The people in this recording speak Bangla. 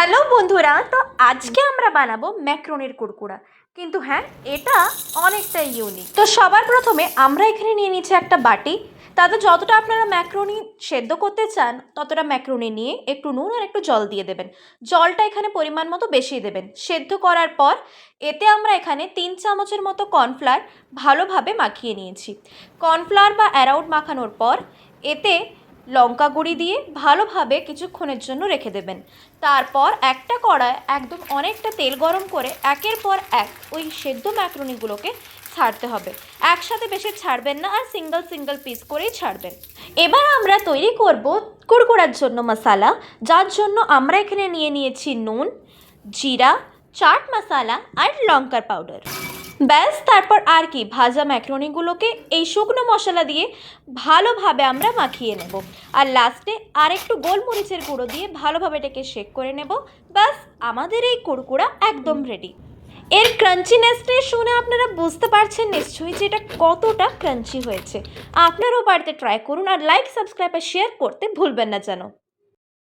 হ্যালো বন্ধুরা, তো আজকে আমরা বানাবো ম্যাক্রোনির কুরকুরা। কিন্তু হ্যাঁ, এটা অনেকটা ইউনিক। তো সবার প্রথমে আমরা এখানে নিয়ে নিচ্ছি একটা বাটি। তাতে যতটা আপনারা ম্যাক্রোনি সেদ্ধ করতে চান ততটা ম্যাক্রোনি নিয়ে একটু নুন আর একটু জল দিয়ে দেবেন। জলটা এখানে পরিমাণ মতো বেশি দেবেন। সেদ্ধ করার পর এতে আমরা এখানে 3 চামচের মতো কর্নফ্লাওয়ার ভালোভাবে মাখিয়ে নিয়েছি। কর্নফ্লাওয়ার বা অ্যারাউট মাখানোর পর এতে লঙ্কা গুঁড়ি দিয়ে ভালোভাবে কিছুক্ষণের জন্য রেখে দেবেন। তারপর একটা কড়ায় একদম অনেকটা তেল গরম করে একের পর এক ওই সেদ্ধ ম্যাক্রোনিগুলোকে ছাড়তে হবে। একসাথে বেশি ছাড়বেন না, আর সিঙ্গেল সিঙ্গেল পিস করেই ছাড়বেন। এবার আমরা তৈরি করব কুরকুরার জন্য মশলা, যার জন্য আমরা এখানে নিয়ে নিয়েছি নুন, জিরা, চাট মশলা আর লঙ্কার পাউডার। ব্যাস, তারপর আর কি, ভাজা ম্যাক্রোনিগুলোকে এই শুকনো মশলা দিয়ে ভালোভাবে আমরা মাখিয়ে নেব। আর লাস্টে আর একটু গোলমরিচের গুঁড়ো দিয়ে ভালোভাবে এটাকে শেক করে নেব। ব্যাস, আমাদের এই কুরকুরা একদম রেডি। এর ক্রাঞ্চিনেসটা শুনে আপনারা বুঝতে পারছেন নিশ্চয়ই যে এটা কতটা ক্রাঞ্চি হয়েছে। আপনারাও বাড়িতে ট্রাই করুন, আর লাইক, সাবস্ক্রাইব আর শেয়ার করতে ভুলবেন না যেন।